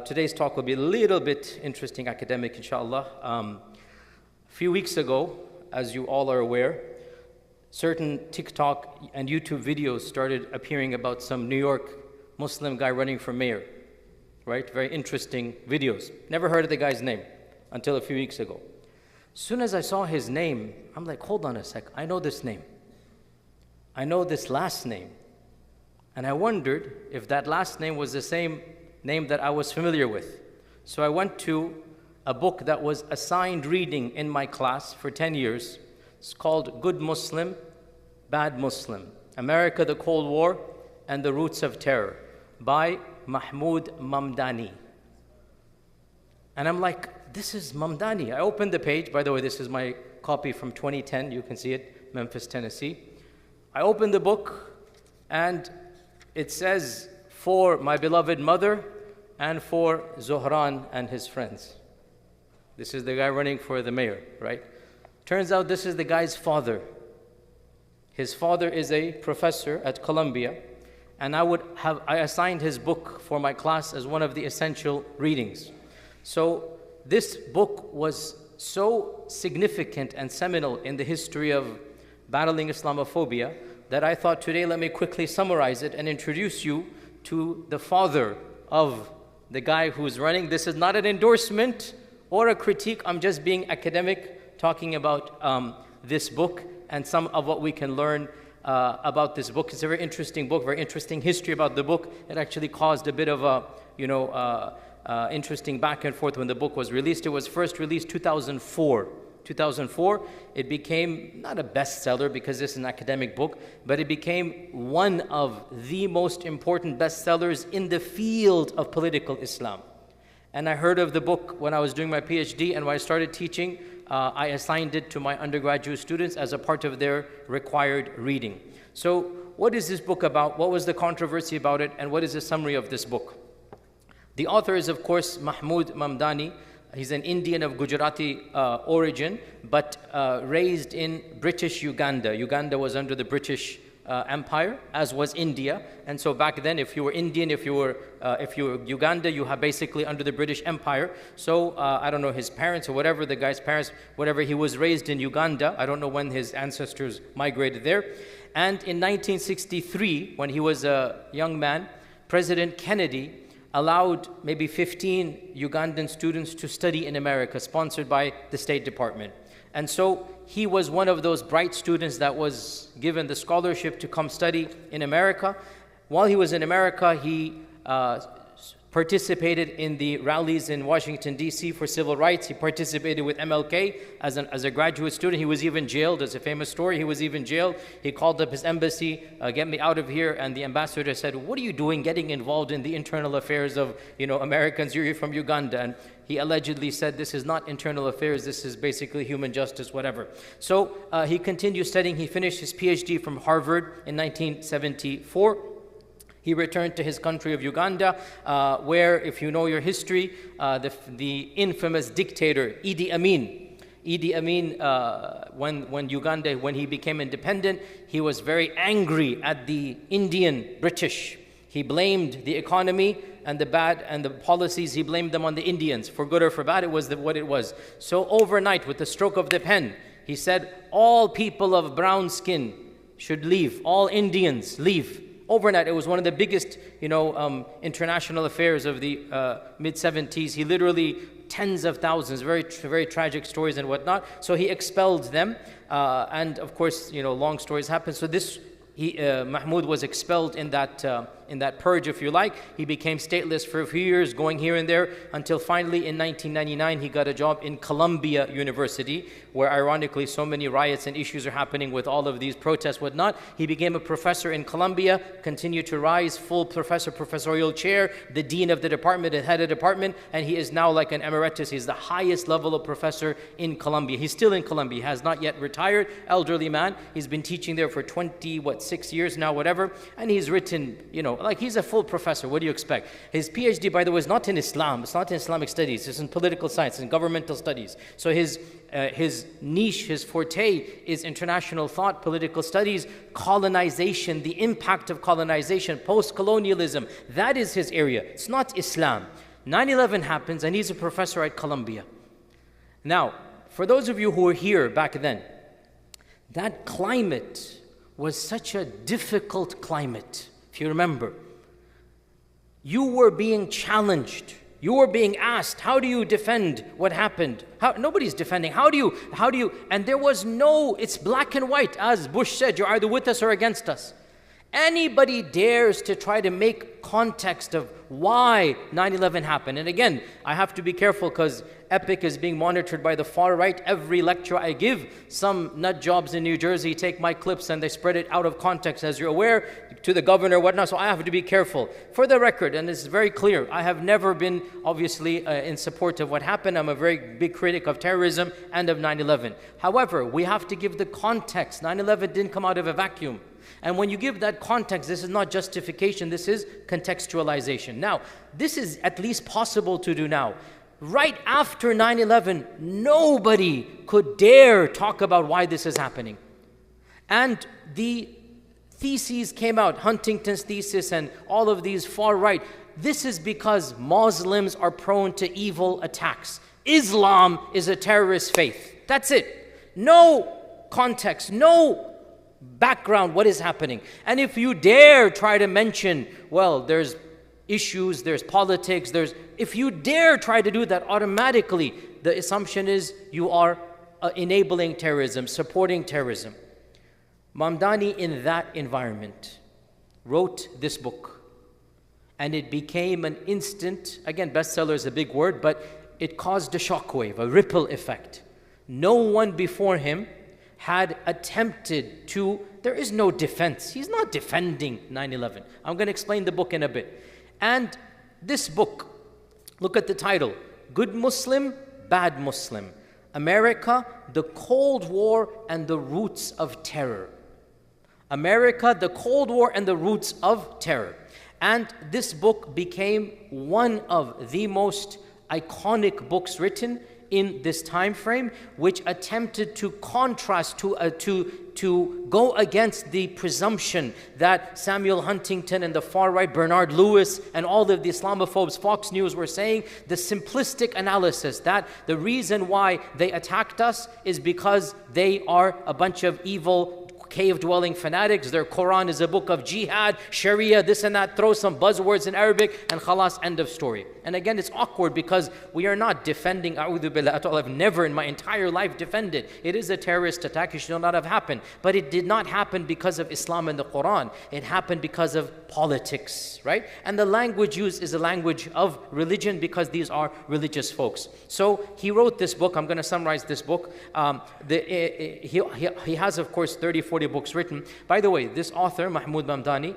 Today's talk will be a little bit interesting, academic, inshallah. A few weeks ago, as you all are aware, certain TikTok and YouTube videos started appearing about some New York Muslim guy running for mayor, right? Very interesting videos. Never heard of the guy's name until a few weeks ago. As soon as I saw his name, I'm like, hold on a sec, I know this name. I know this last name. And I wondered if that last name was the same name that I was familiar with. So I went to a book that was assigned reading in my class for 10 years. It's called Good Muslim, Bad Muslim, America, the Cold War, and the Roots of Terror by Mahmoud Mamdani. And I'm like, this is Mamdani. I opened the page. By the way, this is my copy from 2010. You can see it, Memphis, Tennessee. I opened the book, and it says, for my beloved mother and for Zohran and his friends. This is the guy running for the mayor, right? Turns out this is the guy's father. His father is a professor at Columbia, and I assigned his book for my class as one of the essential readings. So this book was so significant and seminal in the history of battling Islamophobia that I thought today let me quickly summarize it and introduce you to the father of the guy who's running. This is not an endorsement or a critique. I'm just being academic, talking about this book and some of what we can learn about this book. It's a very interesting book, very interesting history about the book. It actually caused a bit of a, interesting back and forth when the book was released. It was first released 2004. 2004, it became not a bestseller because this is an academic book, but it became one of the most important bestsellers in the field of political Islam. And I heard of the book when I was doing my PhD, and when I started teaching, I assigned it to my undergraduate students as a part of their required reading. So what is this book about? What was the controversy about it? And what is the summary of this book? The author is, of course, Mahmoud Mamdani. He's an Indian of Gujarati origin, but raised in British Uganda. Uganda was under the British Empire, as was India. And so back then, if you were Indian, if you were Uganda, you have basically under the British Empire. So I don't know his parents or whatever, the guy's parents, whatever, he was raised in Uganda. I don't know when his ancestors migrated there. And in 1963, when he was a young man, President Kennedy allowed maybe 15 Ugandan students to study in America, sponsored by the State Department. And so he was one of those bright students that was given the scholarship to come study in America. While he was in America, he participated in the rallies in Washington, D.C. for civil rights. He participated with MLK as a graduate student. He was even jailed. There's a famous story. He was even jailed. He called up his embassy, get me out of here. And the ambassador said, what are you doing getting involved in the internal affairs of Americans? You're from Uganda. And he allegedly said, this is not internal affairs. This is basically human justice, whatever. So he continued studying. He finished his PhD from Harvard in 1974. He returned to his country of Uganda, where, if you know your history, the infamous dictator Idi Amin, when he became independent, he was very angry at the Indian British. He blamed the economy and the policies, he blamed them on the Indians. For good or for bad, it was what it was. So overnight, with the stroke of the pen, he said, all people of brown skin should leave, all Indians leave. Overnight, it was one of the biggest, international affairs of the mid-70s. He literally, tens of thousands, very, very tragic stories and whatnot. So he expelled them, and of course, long stories happen. So Mahmoud was expelled in that purge, if you like. He became stateless for a few years, going here and there, until finally in 1999 he got a job in Columbia University, where ironically so many riots and issues are happening with all of these protests, whatnot. He became a professor in Columbia, continued to rise, full professorial chair, the dean of the department, the head of the department, and he is now like an emeritus. He's the highest level of professor in Columbia. He's still in Columbia. He has not yet retired, elderly man. He's been teaching there for 6 years now, whatever, and he's written, like he's a full professor. What do you expect? His PhD, by the way, is not in Islam. It's not in Islamic studies. It's in political science and governmental studies. So his niche, his forte is international thought, political studies, colonization, the impact of colonization, post-colonialism. That is his area. It's not Islam. 9/11 happens, and he's a professor at Columbia. Now, for those of you who were here back then, that climate was such a difficult climate. If you remember, you were being challenged. You were being asked, how do you defend what happened? Nobody's defending. How do you? And there was no, it's black and white. As Bush said, you're either with us or against us. Anybody dares to try to make context of why 9/11 happened. And again, I have to be careful because Epic is being monitored by the far right. Every lecture I give, some nut jobs in New Jersey take my clips and they spread it out of context, as you're aware, to the governor, whatnot. So I have to be careful. For the record, and it's very clear, I have never been obviously in support of what happened. I'm a very big critic of terrorism and of 9/11. However, we have to give the context. 9/11 didn't come out of a vacuum. And when you give that context, this is not justification, this is contextualization. Now, this is at least possible to do now. Right after 9/11, nobody could dare talk about why this is happening. And the theses came out, Huntington's thesis and all of these far right. This is because Muslims are prone to evil attacks. Islam is a terrorist faith. That's it. No context, no background, what is happening. And if you dare try to mention, well, there's issues, there's politics, if you dare try to do that, automatically the assumption is you are enabling terrorism, supporting terrorism. Mamdani, in that environment, wrote this book. And it became an instant, again, bestseller is a big word, but it caused a shockwave, a ripple effect. No one before him had attempted to, there is no defense. He's not defending 9/11. I'm going to explain the book in a bit. And this book, look at the title, Good Muslim, Bad Muslim, America, the Cold War and the Roots of Terror. America, the Cold War and the Roots of Terror. And this book became one of the most iconic books written in this time frame, which attempted to contrast, to go against the presumption that Samuel Huntington and the far right, Bernard Lewis, and all of the Islamophobes, Fox News were saying, the simplistic analysis that the reason why they attacked us is because they are a bunch of evil cave-dwelling fanatics. Their Quran is a book of jihad, Sharia, this and that. Throw some buzzwords in Arabic and khalas, end of story. And again, it's awkward because we are not defending A'udhu Billah at all. I've never in my entire life defended. It is a terrorist attack. It should not have happened. But it did not happen because of Islam and the Quran. It happened because of politics, right? And the language used is a language of religion because these are religious folks. So he wrote this book. I'm going to summarize this book. He has, of course, 30, 40 books written. By the way, this author, Mahmoud Mamdani,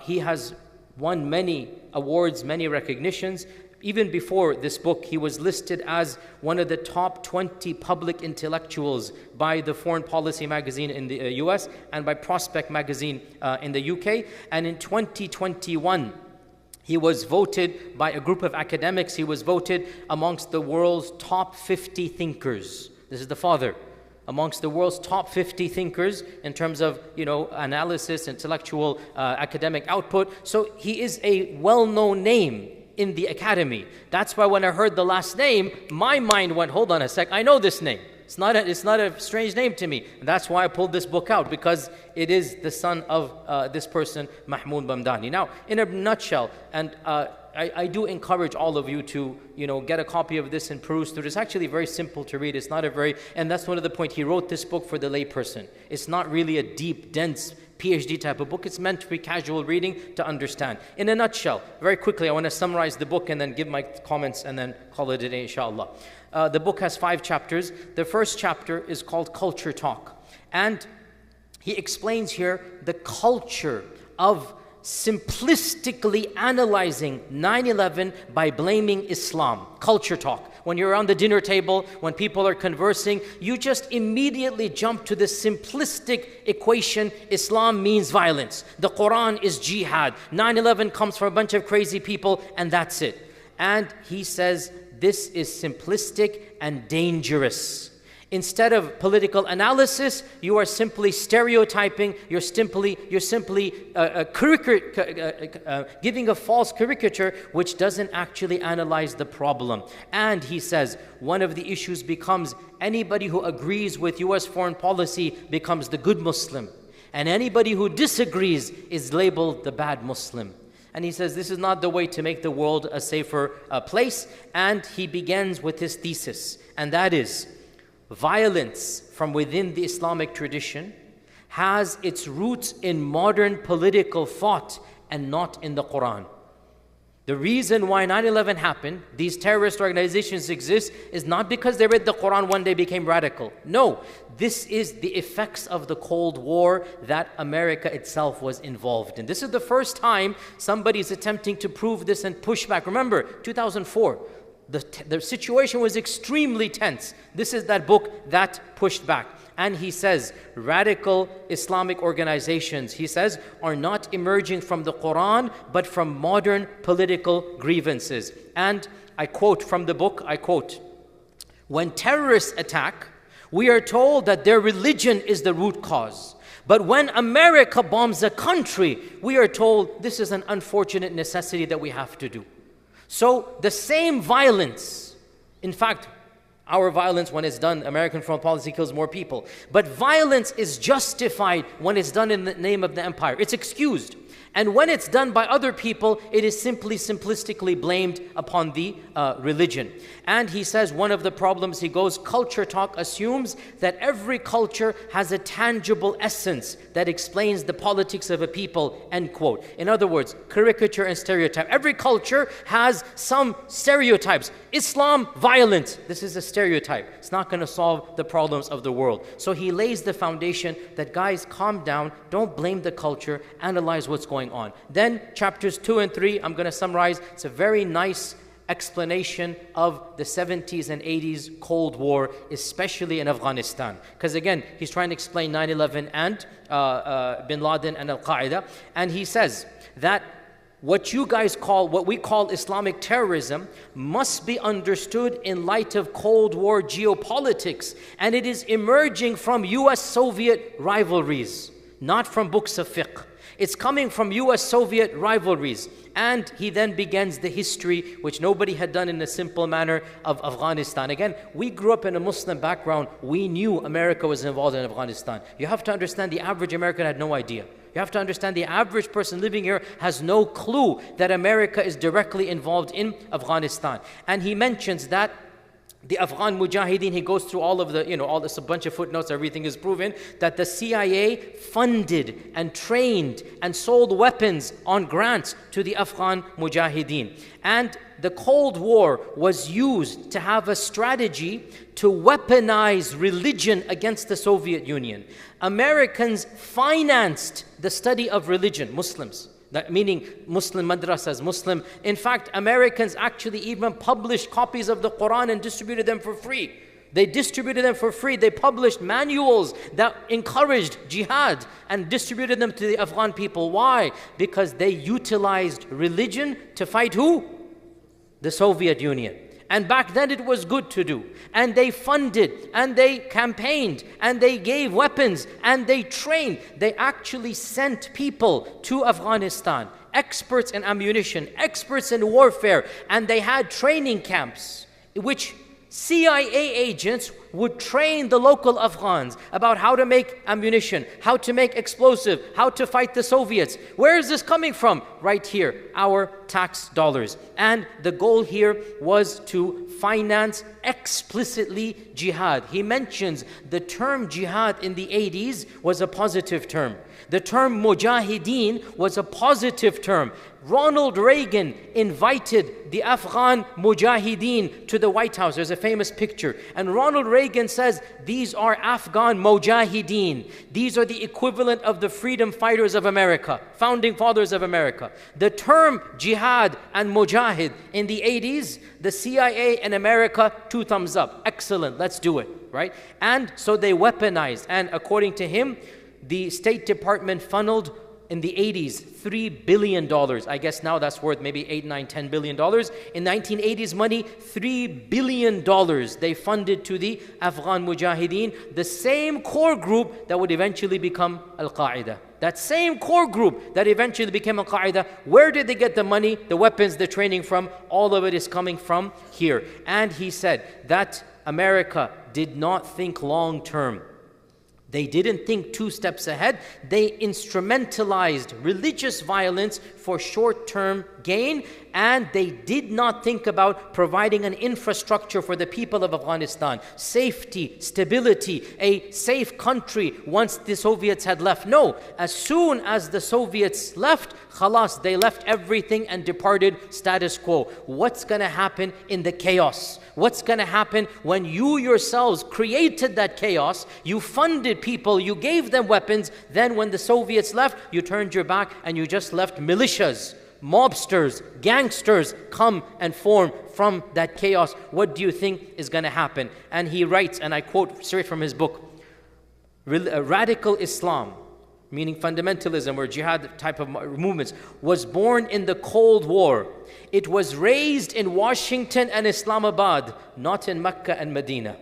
he has won many awards, many recognitions. Even before this book, he was listed as one of the top 20 public intellectuals by the Foreign Policy magazine in the US and by Prospect magazine in the UK. And in 2021, he was voted by a group of academics, he was voted amongst the world's top 50 thinkers. This is the father. Amongst the world's top 50 thinkers in terms of, analysis, intellectual, academic output. So he is a well-known name in the academy. That's why when I heard the last name, my mind went, hold on a sec, I know this name. It's not a strange name to me. And that's why I pulled this book out, because it is the son of this person, Mahmoud Mamdani. Now, in a nutshell, and I do encourage all of you to, get a copy of this and peruse through. It's actually very simple to read. It's not and that's one of the points. He wrote this book for the layperson. It's not really a deep, dense PhD type of book. It's meant to be casual reading to understand. In a nutshell, very quickly, I want to summarize the book and then give my comments and then call it a day, inshallah. The book has 5 chapters. The first chapter is called Culture Talk. And he explains here the culture of simplistically analyzing 9/11 by blaming Islam. Culture talk. When you're around the dinner table, when people are conversing, you just immediately jump to the simplistic equation, Islam means violence. The Quran is jihad. 9/11 comes from a bunch of crazy people, and that's it. And he says this is simplistic and dangerous. Instead of political analysis, you are simply stereotyping, you're simply giving a false caricature which doesn't actually analyze the problem. And he says, one of the issues becomes anybody who agrees with US foreign policy becomes the good Muslim. And anybody who disagrees is labeled the bad Muslim. And he says this is not the way to make the world a safer place. And he begins with his thesis, and that is, violence from within the Islamic tradition has its roots in modern political thought and not in the Quran. The reason why 9/11 happened, these terrorist organizations exist, is not because they read the Quran one day became radical. No, this is the effects of the Cold War that America itself was involved in. This is the first time somebody is attempting to prove this and push back. Remember, 2004. The situation was extremely tense. This is that book that pushed back. And he says, radical Islamic organizations, he says, are not emerging from the Quran, but from modern political grievances. And I quote from the book, I quote, when terrorists attack, we are told that their religion is the root cause. But when America bombs a country, we are told this is an unfortunate necessity that we have to do. So the same violence, in fact, our violence when it's done, American foreign policy kills more people. But violence is justified when it's done in the name of the empire. It's excused. And when it's done by other people, it is simplistically blamed upon the religion. And he says one of the problems, he goes, culture talk assumes that every culture has a tangible essence that explains the politics of a people, end quote. In other words, caricature and stereotype. Every culture has some stereotypes. Islam, violent. This is a stereotype. It's not going to solve the problems of the world. So he lays the foundation that, guys, calm down. Don't blame the culture. Analyze what's going on. Then chapters 2 and 3, I'm going to summarize. It's a very nice explanation of the 70s and 80s Cold War, especially in Afghanistan. Because again, he's trying to explain 9/11 and Bin Laden and Al-Qaeda. And he says that what you guys call, what we call Islamic terrorism, must be understood in light of Cold War geopolitics. And it is emerging from US-Soviet rivalries, not from books of fiqh. It's coming from US-Soviet rivalries. And he then begins the history, which nobody had done in a simple manner, of Afghanistan. Again, we grew up in a Muslim background. We knew America was involved in Afghanistan. You have to understand the average American had no idea. You have to understand the average person living here has no clue that America is directly involved in Afghanistan. And he mentions that the Afghan Mujahideen, he goes through all of the, all this, a bunch of footnotes, everything is proven, that the CIA funded and trained and sold weapons on grants to the Afghan Mujahideen. And the Cold War was used to have a strategy to weaponize religion against the Soviet Union. Americans financed the study of religion, Muslims. That meaning Muslim madrasas, Muslim. In fact, Americans actually even published copies of the Quran and distributed them for free. They distributed them for free. They published manuals that encouraged jihad and distributed them to the Afghan people. Why? Because they utilized religion to fight who? The Soviet Union. And back then it was good to do. And they funded, and they campaigned, and they gave weapons, and they trained. They actually sent people to Afghanistan, experts in ammunition, experts in warfare, and they had training camps, which CIA agents would train the local Afghans about how to make ammunition, how to make explosive, how to fight the Soviets. Where is this coming from? Right here, our tax dollars. And the goal here was to finance explicitly jihad. He mentions the term jihad in the 80s was a positive term. The term mujahideen was a positive term. Ronald Reagan invited the Afghan mujahideen to the White House. There's a famous picture. And Ronald Reagan says, these are Afghan mujahideen. These are the equivalent of the freedom fighters of America, founding fathers of America. The term jihad and mujahid in the 80s, the CIA and America, 2 thumbs up. Excellent, let's do it, right? And so they weaponized. And according to him, the State Department funneled in the 80s, $3 billion. I guess now that's worth maybe $8, $9, $10 billion. In 1980s money, $3 billion they funded to the Afghan Mujahideen, the same core group that would eventually become Al-Qaeda. That same core group that eventually became Al-Qaeda, where did they get the money, the weapons, the training from? All of it is coming from here. And he said that America did not think long term. They didn't think 2 steps ahead. They instrumentalized religious violence for short-term gain, and they did not think about providing an infrastructure for the people of Afghanistan, safety, stability, a safe country once the Soviets had left. No, as soon as the Soviets left, khalas, they left everything and departed status quo. What's going to happen in the chaos? What's going to happen when you yourselves created that chaos? You funded people, you gave them weapons, then when the Soviets left, you turned your back and you just left militias, mobsters, gangsters come and form from that chaos. What do you think is going to happen? And he writes, and I quote straight from his book, radical Islam, meaning fundamentalism or jihad type of movements, was born in the Cold War. It was raised in Washington and Islamabad, not in Mecca and Medina.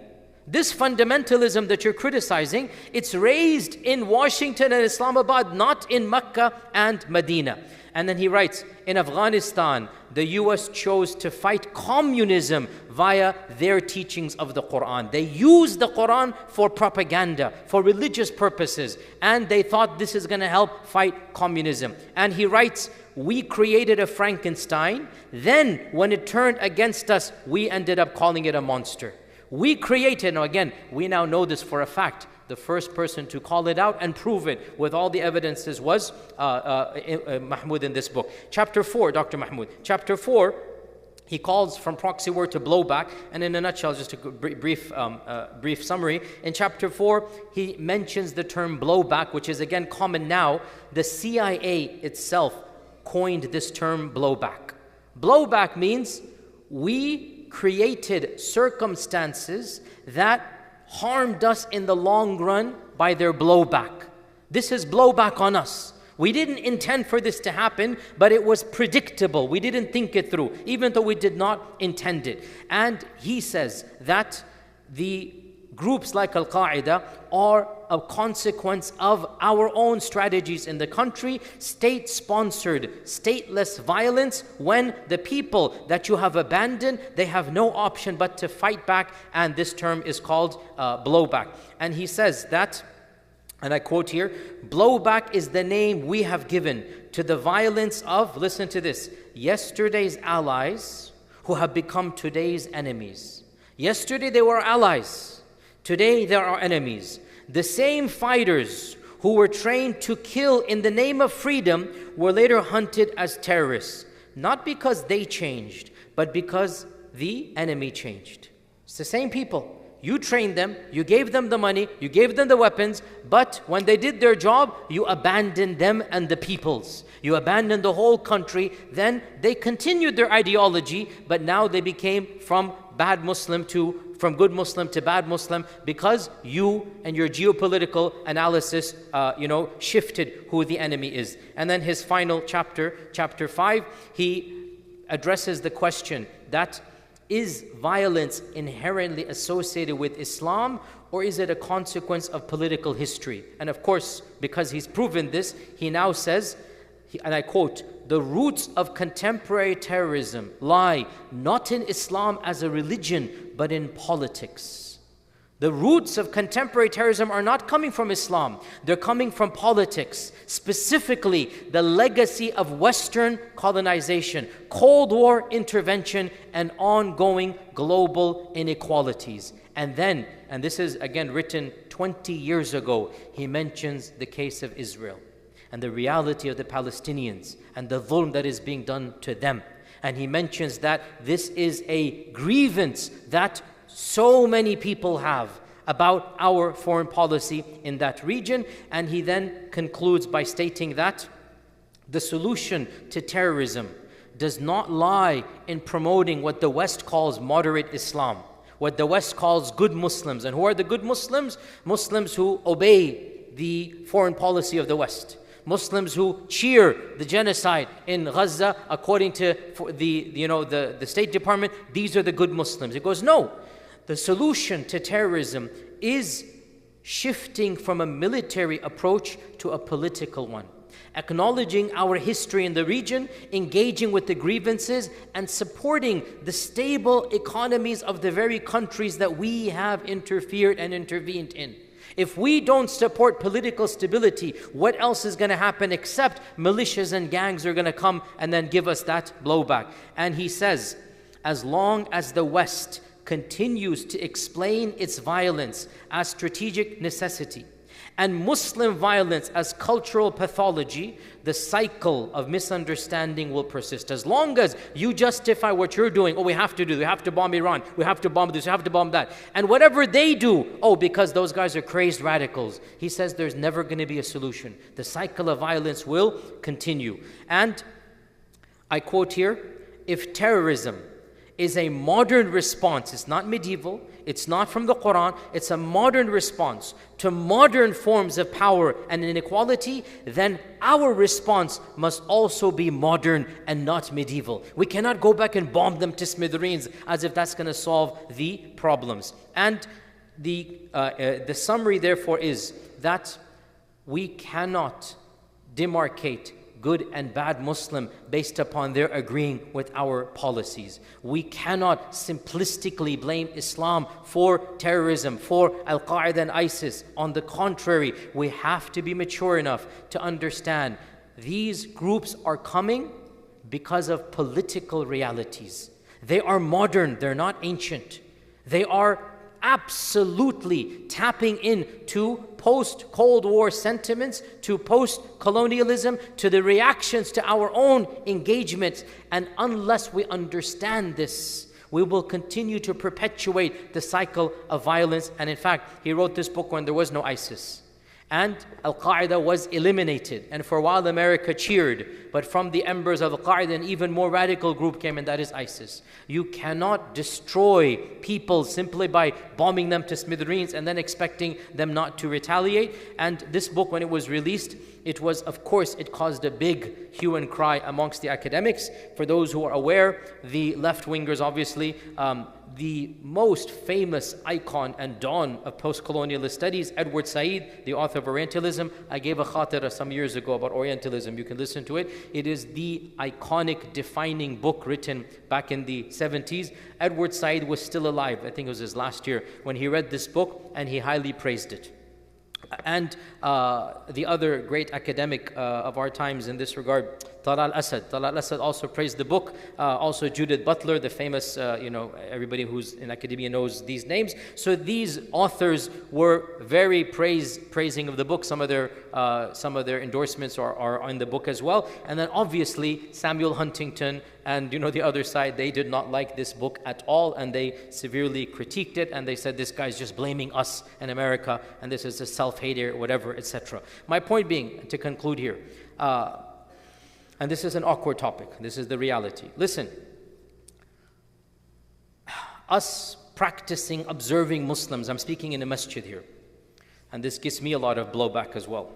This fundamentalism that you're criticizing, it's raised in Washington and Islamabad, not in Mecca and Medina. And then he writes, in Afghanistan, the US chose to fight communism via their teachings of the Quran. They used the Quran for propaganda, for religious purposes, and they thought this is going to help fight communism. And he writes, we created a Frankenstein, then when it turned against us, we ended up calling it a monster. We created, now again, we now know this for a fact. The first person to call it out and prove it with all the evidences was Mahmoud in this book. Chapter 4, Dr. Mahmoud. Chapter 4, he calls from proxy war to blowback. And in a nutshell, just a brief summary. In chapter 4, he mentions the term blowback, which is again common now. The CIA itself coined this term blowback. Blowback means we created circumstances that harmed us in the long run by their blowback. This is blowback on us. We didn't intend for this to happen, but it was predictable. We didn't think it through, even though we did not intend it. And he says that the groups like Al-Qaeda are a consequence of our own strategies in the country, state-sponsored, stateless violence, when the people that you have abandoned, they have no option but to fight back, and this term is called blowback. And he says that, and I quote here, blowback is the name we have given to the violence of, listen to this, yesterday's allies who have become today's enemies. Yesterday they were allies. Today there are enemies. The same fighters who were trained to kill in the name of freedom were later hunted as terrorists. Not because they changed, but because the enemy changed. It's the same people. You trained them, you gave them the money, you gave them the weapons, but when they did their job, you abandoned them and the peoples. You abandoned the whole country. Then they continued their ideology, but now they became from good Muslim to bad Muslim, because you and your geopolitical analysis, shifted who the enemy is. And then his final chapter, chapter 5, he addresses the question that, is violence inherently associated with Islam, or is it a consequence of political history? And of course, because he's proven this, he now says, and I quote, the roots of contemporary terrorism lie not in Islam as a religion, but in politics. The roots of contemporary terrorism are not coming from Islam. They're coming from politics, specifically the legacy of Western colonization, Cold War intervention, and ongoing global inequalities. And then, and this is again written 20 years ago, he mentions the case of Israel and the reality of the Palestinians and the dhulm that is being done to them. And he mentions that this is a grievance that so many people have about our foreign policy in that region. And he then concludes by stating that the solution to terrorism does not lie in promoting what the West calls moderate Islam, what the West calls good Muslims. And who are the good Muslims? Muslims who obey the foreign policy of the West. Muslims who cheer the genocide in Gaza according to the State Department, these are the good Muslims. It goes, no. The solution to terrorism is shifting from a military approach to a political one. Acknowledging our history in the region, engaging with the grievances, and supporting the stable economies of the very countries that we have interfered and intervened in. If we don't support political stability, what else is going to happen except militias and gangs are going to come and then give us that blowback? And he says, as long as the West continues to explain its violence as strategic necessity and Muslim violence as cultural pathology, the cycle of misunderstanding will persist. As long as you justify what you're doing, oh, we have to do, we have to bomb Iran, we have to bomb this, we have to bomb that, and whatever they do, oh, because those guys are crazed radicals, he says there's never going to be a solution. The cycle of violence will continue. And I quote here, if terrorism is a modern response, it's not medieval, it's not from the Quran, it's a modern response to modern forms of power and inequality, then our response must also be modern and not medieval. We cannot go back and bomb them to smithereens as if that's going to solve the problems. And the summary therefore is that we cannot demarcate good and bad Muslim based upon their agreeing with our policies. We cannot simplistically blame Islam for terrorism, for Al-Qaeda and ISIS. On the contrary, we have to be mature enough to understand these groups are coming because of political realities. They are modern, they're not ancient. They are absolutely tapping into post-Cold War sentiments, to post-colonialism, to the reactions to our own engagements. And unless we understand this, we will continue to perpetuate the cycle of violence. And in fact, he wrote this book when there was no ISIS. And Al-Qaeda was eliminated. And for a while, America cheered. But from the embers of Al-Qaeda, an even more radical group came, and that is ISIS. You cannot destroy people simply by bombing them to smithereens and then expecting them not to retaliate. And this book, when it was released, it was, of course, it caused a big hue and cry amongst the academics. For those who are aware, the left-wingers, obviously, the most famous icon and dawn of post-colonialist studies, Edward Said, the author of Orientalism. I gave a khatira some years ago about Orientalism. You can listen to it. It is the iconic, defining book written back in the 70s. Edward Said was still alive. I think it was his last year when he read this book, and he highly praised it. And the other great academic of our times in this regard, Talal Asad. Talal Asad also praised the book. Also Judith Butler, the famous, everybody who's in academia knows these names. So these authors were very praising of the book. Some of their endorsements are in the book as well. And then obviously Samuel Huntington and the other side, they did not like this book at all, and they severely critiqued it, and they said this guy's just blaming us in America, and this is a self-hater, whatever, etc. My point being, to conclude here, and this is an awkward topic, this is the reality. Listen, us practicing, observing Muslims, I'm speaking in a masjid here, and this gives me a lot of blowback as well.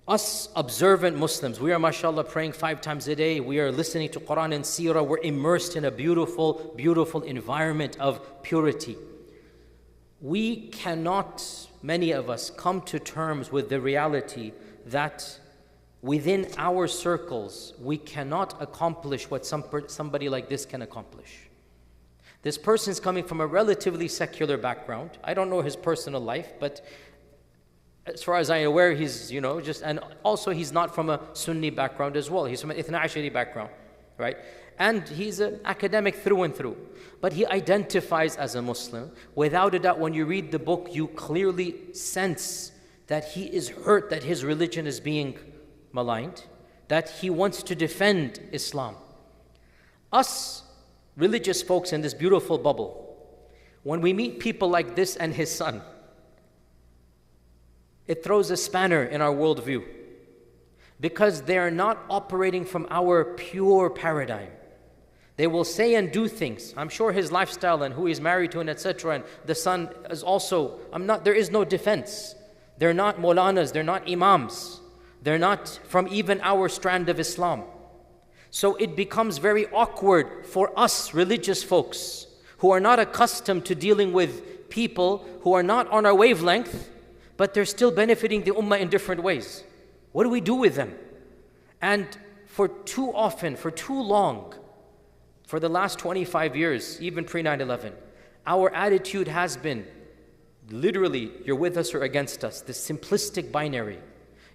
Us observant Muslims, we are mashallah praying 5 times a day, we are listening to Quran and Seerah, we're immersed in a beautiful, beautiful environment of purity. We cannot, many of us, come to terms with the reality that within our circles, we cannot accomplish what somebody like this can accomplish. This person is coming from a relatively secular background. I don't know his personal life, but as far as I'm aware, he's, and also he's not from a Sunni background as well. He's from an Ithna Ashari background, right? And he's an academic through and through. But he identifies as a Muslim. Without a doubt, when you read the book, you clearly sense that he is hurt that his religion is being maligned, that he wants to defend Islam. Us religious folks in this beautiful bubble, when we meet people like this and his son, it throws a spanner in our worldview because they are not operating from our pure paradigm. They will say and do things. I'm sure his lifestyle and who he's married to and etc. And the son is also, there is no defense. They're not Maulanas, they're not Imams. They're not from even our strand of Islam. So it becomes very awkward for us religious folks who are not accustomed to dealing with people who are not on our wavelength, but they're still benefiting the ummah in different ways. What do we do with them? And for too often, for too long, for the last 25 years, even pre-9/11, our attitude has been literally, you're with us or against us, this simplistic binary.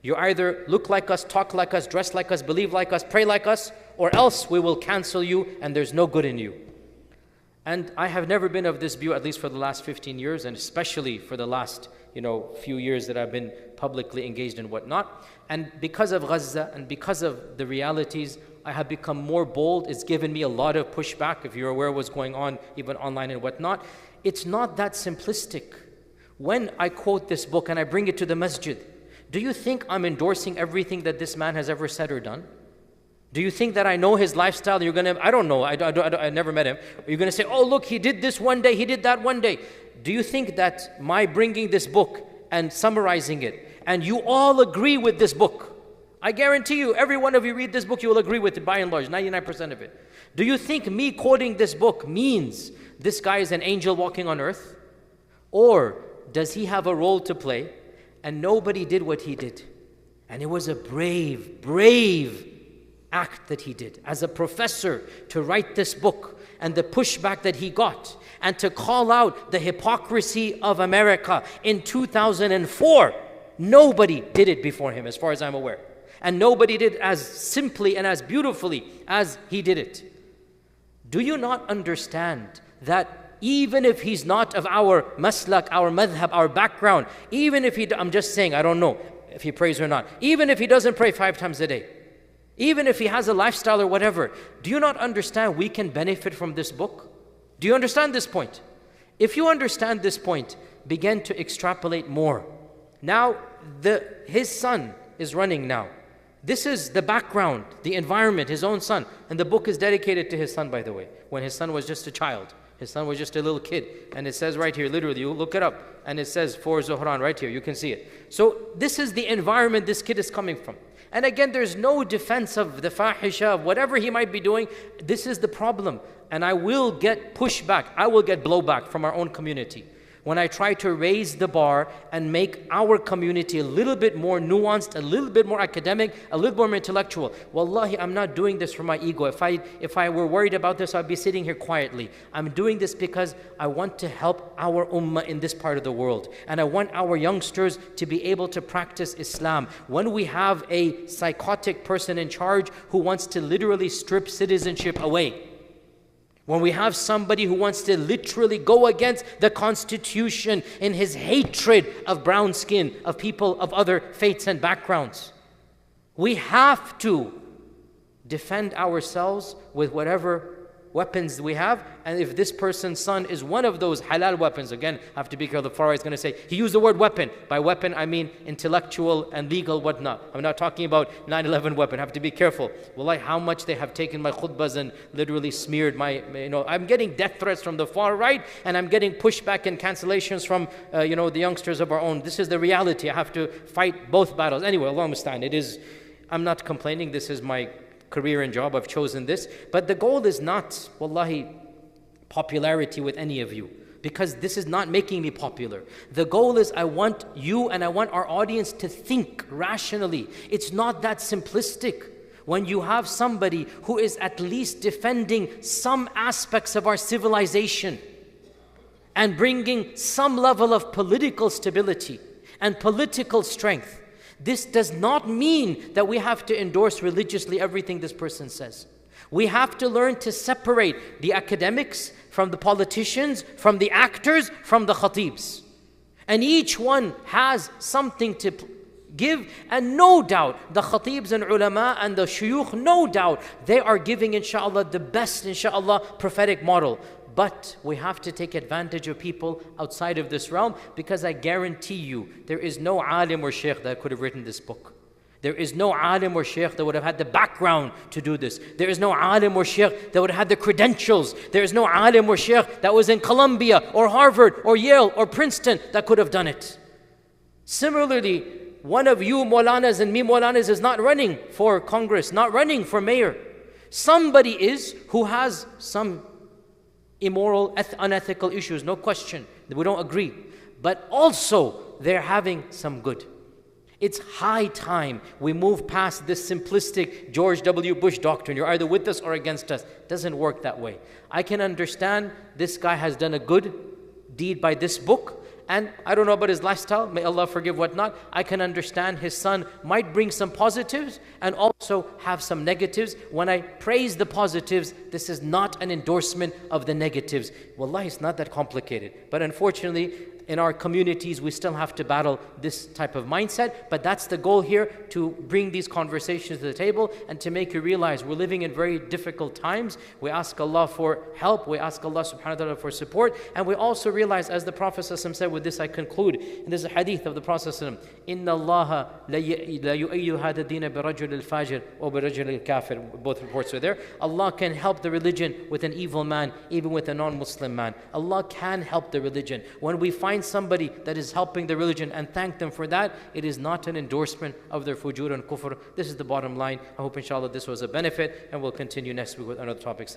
You either look like us, talk like us, dress like us, believe like us, pray like us, or else we will cancel you and there's no good in you. And I have never been of this view, at least for the last 15 years, and especially for the last few years that I've been publicly engaged in whatnot. And because of Gaza and because of the realities, I have become more bold. It's given me a lot of pushback, if you're aware of what's going on, even online and whatnot. It's not that simplistic. When I quote this book and I bring it to the masjid, do you think I'm endorsing everything that this man has ever said or done? Do you think that I know his lifestyle? You're gonna, I don't know, I never met him. You're gonna say, oh look, he did this one day, he did that one day. Do you think that my bringing this book and summarizing it, and you all agree with this book, I guarantee you, every one of you read this book, you will agree with it by and large, 99% of it. Do you think me quoting this book means this guy is an angel walking on earth? Or does he have a role to play and nobody did what he did? And it was a brave act that he did as a professor to write this book, and the pushback that he got, and to call out the hypocrisy of America in 2004. Nobody did it before him, as far as I'm aware. And nobody did as simply and as beautifully as he did it. Do you not understand that even if he's not of our maslak, our madhab, our background, even if I'm just saying, I don't know if he prays or not, even if he doesn't pray 5 times a day, even if he has a lifestyle or whatever, do you not understand we can benefit from this book? Do you understand this point? If you understand this point, begin to extrapolate more. Now, his son is running now. This is the background, the environment, his own son. And the book is dedicated to his son, by the way, when his son was just a child. His son was just a little kid. And it says right here, literally, you look it up, and it says for Zuhran right here, you can see it. So this is the environment this kid is coming from. And again, there's no defense of the fahisha, of whatever he might be doing. This is the problem. And I will get pushback, I will get blowback from our own community when I try to raise the bar and make our community a little bit more nuanced, a little bit more academic, a little more intellectual. Wallahi, I'm not doing this for my ego. If I were worried about this, I'd be sitting here quietly. I'm doing this because I want to help our ummah in this part of the world. And I want our youngsters to be able to practice Islam. When we have a psychotic person in charge who wants to literally strip citizenship away, when we have somebody who wants to literally go against the Constitution in his hatred of brown skin, of people of other faiths and backgrounds, we have to defend ourselves with whatever weapons we have. And if this person's son is one of those halal weapons, again, I have to be careful. The Far Right is going to say, he used the word weapon. By weapon, I mean intellectual and legal whatnot. I'm not talking about 9/11 weapon. I have to be careful. Wallahi, how much they have taken my khutbahs and literally smeared my, I'm getting death threats from the Far Right, and I'm getting pushback and cancellations from, the youngsters of our own. This is the reality. I have to fight both battles. Anyway, Allah musta'an. I'm not complaining. This is my career and job. I've chosen this. But the goal is not, wallahi, popularity with any of you, because this is not making me popular. The goal is I want you and I want our audience to think rationally. It's not that simplistic. When you have somebody who is at least defending some aspects of our civilization and bringing some level of political stability and political strength, this does not mean that we have to endorse religiously everything this person says. We have to learn to separate the academics from the politicians, from the actors, from the khatibs. And each one has something to give, and no doubt the khatibs and ulama and the shuyukh, no doubt they are giving inshallah the best inshallah prophetic model. But we have to take advantage of people outside of this realm, because I guarantee you there is no alim or sheikh that could have written this book. There is no alim or sheikh that would have had the background to do this. There is no alim or sheikh that would have had the credentials. There is no alim or sheikh that was in Columbia or Harvard or Yale or Princeton that could have done it. Similarly, one of you Maulanas and me Maulanas is not running for Congress, not running for mayor. Somebody is who has some immoral, unethical issues, no question. We don't agree. But also, they're having some good. It's high time we move past this simplistic George W. Bush doctrine. You're either with us or against us. It doesn't work that way. I can understand this guy has done a good deed by this book. And I don't know about his lifestyle. May Allah forgive whatnot. I can understand his son might bring some positives and also have some negatives. When I praise the positives, this is not an endorsement of the negatives. Wallahi, it's not that complicated. But unfortunately, in our communities, we still have to battle this type of mindset. But that's the goal here, to bring these conversations to the table and to make you realize we're living in very difficult times. We ask Allah for help. We ask Allah subhanahu wa ta'ala for support. And we also realize, as the Prophet said, with this I conclude, and there's a hadith of the Prophet, Inna Allah la yu'ayyu hada dina bi rajul al-fajir or bi rajul al-kafir. Both reports are there. Allah can help the religion with an evil man, even with a non-Muslim man. Allah can help the religion. When we find somebody that is helping the religion and thank them for that, it is not an endorsement of their fujur and kufr. This is the bottom line. I hope inshallah this was a benefit, and we'll continue next week with another topic.